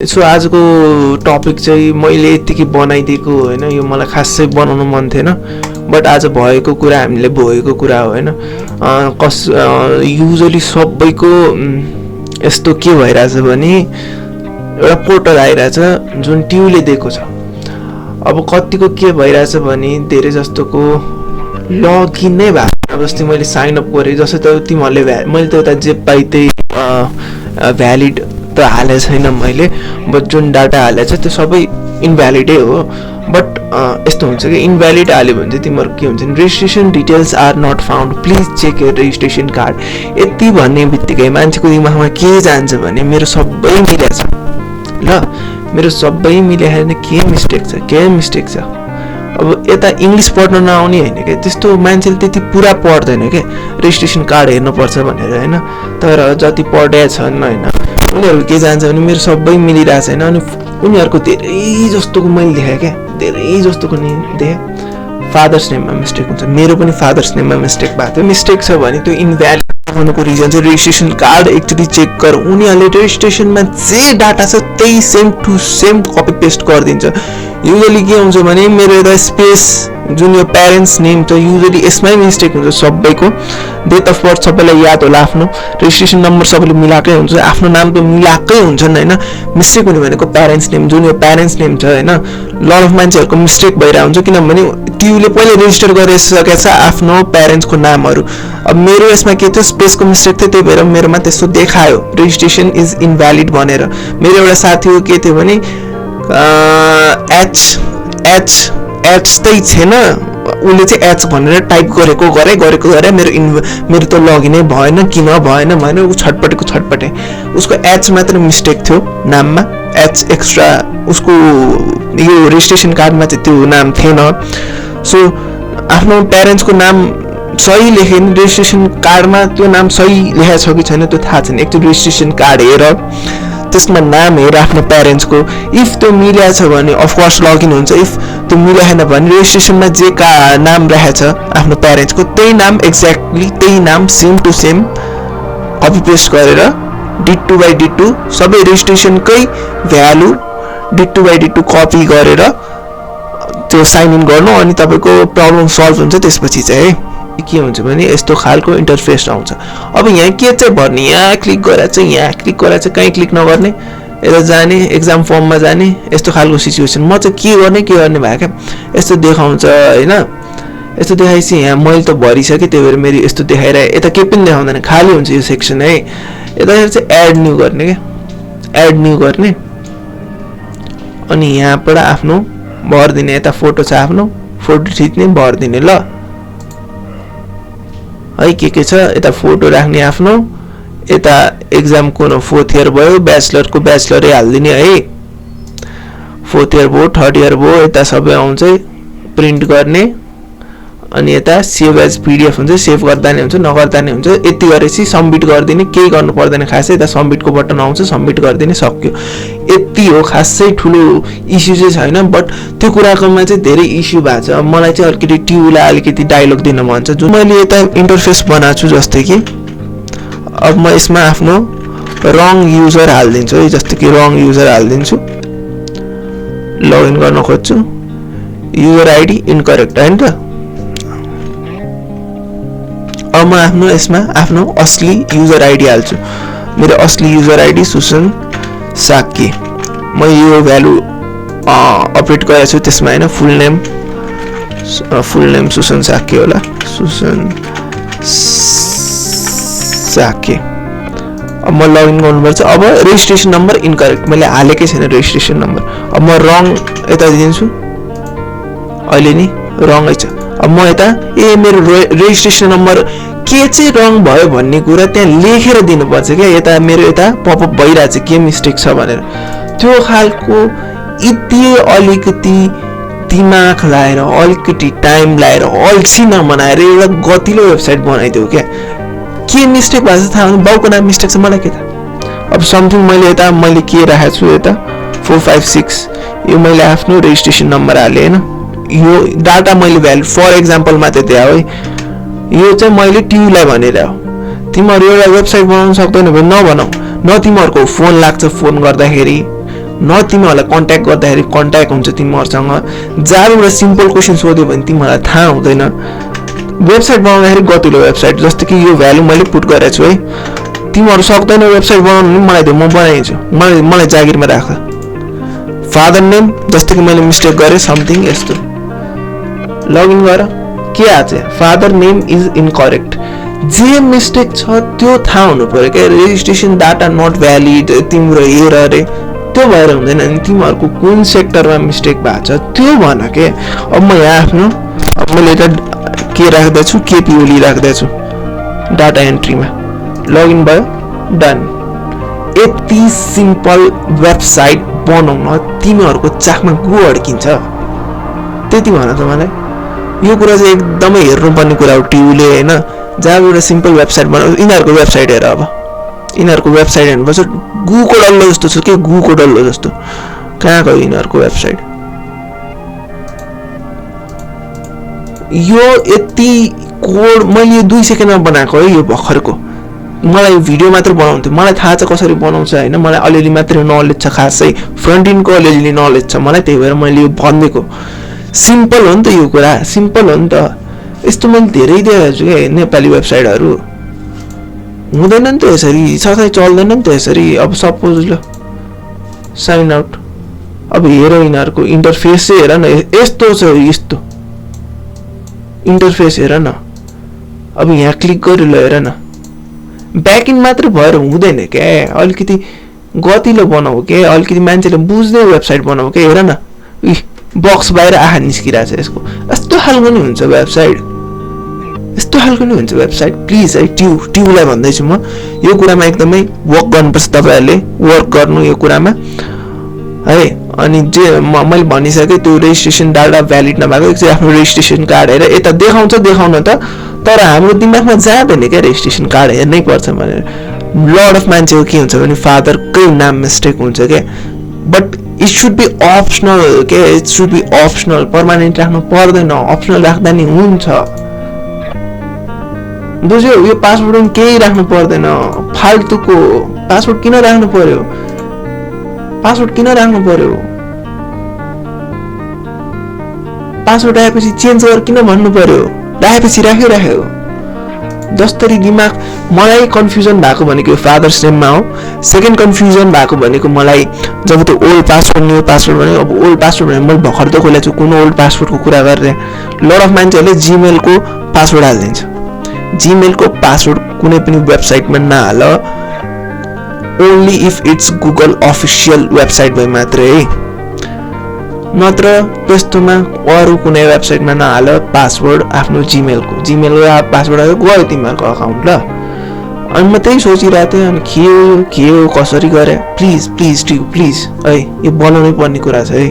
So आजको topic चाहिँ मैले यतिकै बनाइदिएको होइन, यो मलाई खासै बनाउनु मन थिएन, बट आज भएको कुरा हामीले भोगेको कुरा हो होइन। युजली सबैको यस्तो के भइरहेछ भने एउटा पोर्टल आइरहेछ जुन ट्युले दिएको छ। अब कतिको के भइरहेछ भने धेरै जस्तोको लगइन नै भएको, अब जस्तै मैले साइन अप गरेँ, जस्तै त तिमीहरूले मैले त उता जे पाइ त्यही भ्यालिड त हालेको छैन मैले, बट जुन डाटा हालेको छ त्यो सबै इनभ्यालिडै हो। बट यस्तो हुन्छ कि इनभ्यालिड हाल्यो भने चाहिँ तिमीहरू के हुन्छ, registration details are not found, please check your registration card. यति भन्ने बित्तिकै मान्छेको दिमागमा के जान्छ भने मेरो सबै मिलेको छ, ल मेरो सबै मिलेको के मिस्टेक छ, के मिस्टेक छ। अब यता इङ्ग्लिस पढ्न नआउने होइन क्या, त्यस्तो मान्छेले त्यति पुरा पढ्दैन क्या रेजिस्ट्रेसन कार्ड हेर्नुपर्छ भनेर होइन। तर जति पढेका छन् होइन, उनीहरू के जान्छ भने मेरो सबै मिलिरहेको छैन, अनि उनीहरूको धेरै जस्तोको मैले देखेँ क्या, धेरै जस्तोको नि देखेँ फादर्स नेममा मिस्टेक हुन्छ। मेरो पनि फादर्स नेममा मिस्टेक भएको थियो। मिस्टेक छ भने त्यो इनभ्यालिड हुनुको रिजन चाहिँ रेजिस्ट्रेसन कार्ड एकचोटि चेक गर। उनीहरूले रेजिस्ट्रेसनमा जे डाटा छ त्यही same to same copy paste गरिदिन्छ। युजली के हुन्छ भने मेरो एउटा स्पेस जुन यो प्यारेन्ट्स नेम छ, युजली यसमै मिस्टेक हुन्छ सबैको। डेट अफ बर्थ सबैलाई याद होला आफ्नो, रेजिस्ट्रेसन नम्बर सबैले मिलाएकै हुन्छ, आफ्नो नाम त मिलाएकै हुन्छन् होइन। मिस्टेक हुने भनेको प्यारेन्ट्स नेम, जुन यो प्यारेन्ट्स नेम छ होइन, लट अफ मान्छेहरूको मिस्टेक भइरहेको हुन्छ, किनभने ट्युले पहिले रेजिस्टर गरिसकेको छ आफ्नो प्यारेन्ट्सको नामहरू। अब मेरो यसमा के थियो, स्पेसको मिस्टेक थियो, त्यही भएर मेरोमा त्यस्तो देखायो रेजिस्ट्रेसन इज इनभ्यालिड भनेर। मेरो एउटा साथीको के थियो भने एच त्यही छैन, उसले चाहिँ एच भनेर टाइप गरेको मेरो त लगइनै भएन, किन भएन भनेर ऊ छटपटे। उसको एच मात्र मिस्टेक थियो नाममा, एच एक्स्ट्रा उसको यो रेजिस्ट्रेसन कार्डमा चाहिँ त्यो नाम थिएन। सो आफ्नो प्यारेन्ट्सको नाम सही लेख्यो भने रेजिस्ट्रेसन कार्डमा त्यो नाम सही लेखेको छ कि छैन त्यो थाहा छैन। एकचोटि रेजिस्ट्रेसन कार्ड हेर, त्यसमा नाम हेर आफ्नो प्यारेन्ट्सको, इफ त्यो मिलेको छ भने अफकोर्स लगइन हुन्छ, इफ त्यो मिलेन भने रेजिस्ट्रेसनमा जे नाम राखेको छ आफ्नो प्यारेन्ट्सको त्यही नाम एक्ज्याक्टली त्यही नाम same to same copy paste गरेर D2 by D2 सबै रेजिस्ट्रेसनकै value D2 by D2 copy गरेर त्यो साइन इन गर्नु, अनि तपाईँको प्रब्लम सल्भ हुन्छ। त्यसपछि चाहिँ के हुन्छ भने यस्तो खालको इन्टरफेस आउँछ। अब यहाँ के चाहिँ भर्ने, यहाँ क्लिक गरेर चाहिँ कहीँ क्लिक नगर्ने, यता जाने एक्जाम फर्ममा जाने, यस्तो खालको सिचुएसन। म चाहिँ के गर्ने भयो क्या, यस्तो देखाउँछ होइन। यस्तो देखाएपछि यहाँ मैले त भरिसकेँ, त्यही भएर मेरो यस्तो देखाइरहेँ, यता केही पनि देखाउँदैन, खाली हुन्छ यो सेक्सन है। यतातिर चाहिँ एड न्यू गर्ने, अनि यहाँबाट आफ्नो भरिदिने, यता फोटो छ आफ्नो, फोटो खिच्ने भरिदिने ल है। के छ यता फोटो राख्ने आफ्नो, यता एक्जामको 4th इयर भयो, ब्याचलरको ब्याचलरै हालिदिने है, 4th इयर भयो, 3rd इयर भयो, यता सबै आउँछ प्रिन्ट गर्ने, अनि यता सेभ एज PDF हुन्छ, सेभ गर्दा नै हुन्छ नगर्दा नै हुन्छ। यति गरेपछि सबमिट गरिदिने, केही गर्नु पर्दैन खासै, यता सबमिटको बटन आउँछ, सबमिट गरिदिने, सक्यो। यति हो, खासै ठुलो इस्यु चाहिँ छैन। बट त्यो कुराकोमा चाहिँ धेरै इस्यु भएको छ। मलाई चाहिँ अलिकति ट्युलाई अलिकति डायलग दिन मन छ, जुन मैले यता इन्टरफेस बनाएको छु। जस्तै कि अब म यसमा आफ्नो रङ युजर हालिदिन्छु है, जस्तै कि रङ युजर हालिदिन्छु, लगइन गर्न खोज्छु, युजर आइडी इनकरेक्ट होइन त। अब म आफ्नो यसमा आफ्नो असली युजर आइडी हाल्छु, मेरो असली युजर आइडी सुसन साक्की। म यो भ्यालु अपडेट गरेको छु त्यसमा होइन, फुल नेम सुसन साक्की होला, सुसन साक्की। अब म लगइन गर्नुपर्छ। अब रेजिस्ट्रेसन नम्बर इनकरेक्ट, मैले हालेकै छैन रेजिस्ट्रेसन नम्बर। अब म रङ यता दिन्छु, अहिले नि रङै छ। अब म यता मेरो रेजिस्ट्रेसन नम्बर के चाहिँ रङ भयो भन्ने कुरा त्यहाँ लेखेर दिनुपर्छ क्या। यता मेरो यता पपअप भइरहेछ के मिस्टेक छ भनेर, त्यो खालको यति अलिकति दिमाग लाएर, अलिकति टाइम लाएर, अल्छी नबनाएर एउटा गतिलो वेबसाइट बनाइदियो क्या। के मिस्टेक भएको छ थाहा हुनु, बाउको नाम मिस्टेक छ, मलाई के थाहा। अब समथिङ मैले के राखेको छु, यता 456 यो मैले आफ्नो रेजिस्ट्रेसन नम्बर हालेँ होइन। यो डाटा मैले भ्यालु फर एक्जाम्पल मात्रै दिए है, यो चाहिँ मैले ट्युलाई भनेर हो। तिमीहरू एउटा वेबसाइट बनाउन सक्दैन भने नबनाऊ, न तिमीहरूको फोन लाग्छ, फोन गर्दाखेरि न तिमीहरूलाई कन्ट्याक्ट गर्दाखेरि कन्ट्याक्ट हुन्छ तिमीहरूसँग। जहाँबाट सिम्पल क्वेसन सोध्यो भने तिमीहरूलाई थाहा हुँदैन। वेबसाइट बनाउँदाखेरि गतिलो वेबसाइट, जस्तो कि यो भ्यालु मैले पुट गरेको छु है, तिमीहरू सक्दैन वेबसाइट बनाउनु नि मलाई दियो, म बनाइदिन्छु, मलाई जागिरमा राख। फादर नेम, जस्तो कि मैले मिस्टेक गरेँ समथिङ यस्तो, लगइन गर, के आछ फादर नेम इज इनकरेक्ट। जे मिस्टेक छ त्यो थाहा हुनु पर्यो क्या। रेजिस्ट्रेसन डाटा नट भ्यालिड तिम्रो हेर अरे त्यो भएर हुँदैन नि। तिमीहरूको कुन सेक्टरमा मिस्टेक भएको छ त्यो भन के। अब म यहाँ आफ्नो मैले एउटा के राख्दैछु, केपिओली राख्दैछु डाटा एन्ट्रीमा, लगइन भयो, डन। यति सिम्पल वेबसाइट बनाउन तिमीहरूको चाखमा गु अड्किन्छ, त्यति भन त मलाई। यो कुरा चाहिँ एकदमै हेर्नुपर्ने कुरा हो टियुले होइन। जहाँबाट सिम्पल वेबसाइट बनाउ, यिनीहरूको वेबसाइट हेर। अब यिनीहरूको वेबसाइट हेर्नुपर्छ, गुको डल्लो जस्तो छ के, गुको डल्लो जस्तो। कहाँ गयो यिनीहरूको वेबसाइट? यो यति कोड मैले 2 सेकेन्डमा बनाएको है यो भर्खरको। मलाई भिडियो मात्र बनाउँथ्यो, मलाई थाहा छ कसरी बनाउँछ होइन, मलाई अलिअलि मात्रै नलेज छ, खासै फ्रन्ट इन्डको अलिअलि नलेज छ मलाई, त्यही भएर मैले यो भनिदिएको। सिम्पल हो नि त यो कुरा, सिम्पल हो नि त। यस्तो मैले धेरै देखेको छु क्या नेपाली वेबसाइटहरू, हुँदैन नि त यसरी, साथै चल्दैन नि त यसरी। अब सपोज ल साइन आउट, अब हेर यिनीहरूको इन्टरफेस चाहिँ हेर न, यस्तो छ, यस्तो इन्टरफेस हेर न। अब यहाँ क्लिक गरेर ल हेर न, ब्याकइन्ड मात्र भएर हुँदैन क्या, अलिकति गतिलो बनाऊ के, अलिकति मान्छेले बुझ्ने वेबसाइट बनाऊ के। हेर न, बक्स बाहिर आँखा निस्किरहेछ यसको, यस्तो खालको नि हुन्छ वेबसाइट, यस्तो खालको नि हुन्छ वेबसाइट। प्लिज है ट्युलाई भन्दैछु म, यो कुरामा एकदमै वर्क गर्नुपर्छ, तपाईँहरूले वर्क गर्नु यो कुरामा है। अनि जे मैले भनिसकेँ, त्यो रेजिस्ट्रेसन डाटा भ्यालिड नभएको एकचोटि आफ्नो रेजिस्ट्रेसन कार्ड हेरेर यता देखाउन त, तर हाम्रो दिमागमा जाँदैन क्या रेजिस्ट्रेसन कार्ड हेर्नै पर्छ भनेर। लड अफ मान्छेको के हुन्छ भने फादरकै नाम मिस्टेक हुन्छ क्या, but it should be optional के, it should be optional. Permanent राख्नु पर्दैन, अप्सनल राख्दा नि हुन्छ, बुझ्यो? यो पासवर्ड पनि केही राख्नु पर्दैन, फाल्तुको पासवर्ड किन राख्नु पर्यो, पासवर्ड किन राख्नु पर्यो? पासवर्ड आएपछि चेन्ज गर किन भन्नु पर्यो? राखेपछि राख्यो। जसरी दिमाग मलाई कन्फ्युजन भएको भनेको फादर्स नेममा हो। सेकेन्ड कन्फ्युजन भएको भनेको मलाई जब त्यो ओल्ड पासवर्ड न्यू पासवर्ड भनेको, अब ओल्ड पासवर्ड भने मैले भर्खर त खोलेको छु, कुन ओल्ड पासवर्डको कुरा गरेर लड अफ मान्छेहरूले जिमेलको पासवर्ड हालिदिन्छ। जिमेलको पासवर्ड कुनै पनि वेबसाइटमा नहाल, only if it's Google official website भए मात्रै है, नत्र त्यस्तोमा अरू कुनै वेबसाइटमा नहाल पासवर्ड आफ्नो जिमेलको पासवर्ड आयो गयो तिमीहरूको अकाउन्ट ल। अनि म त्यही सोचिरहेको थिएँ, अनि के हो कसरी गरे, प्लिज है यो बनाउनै पर्ने कुरा छ है।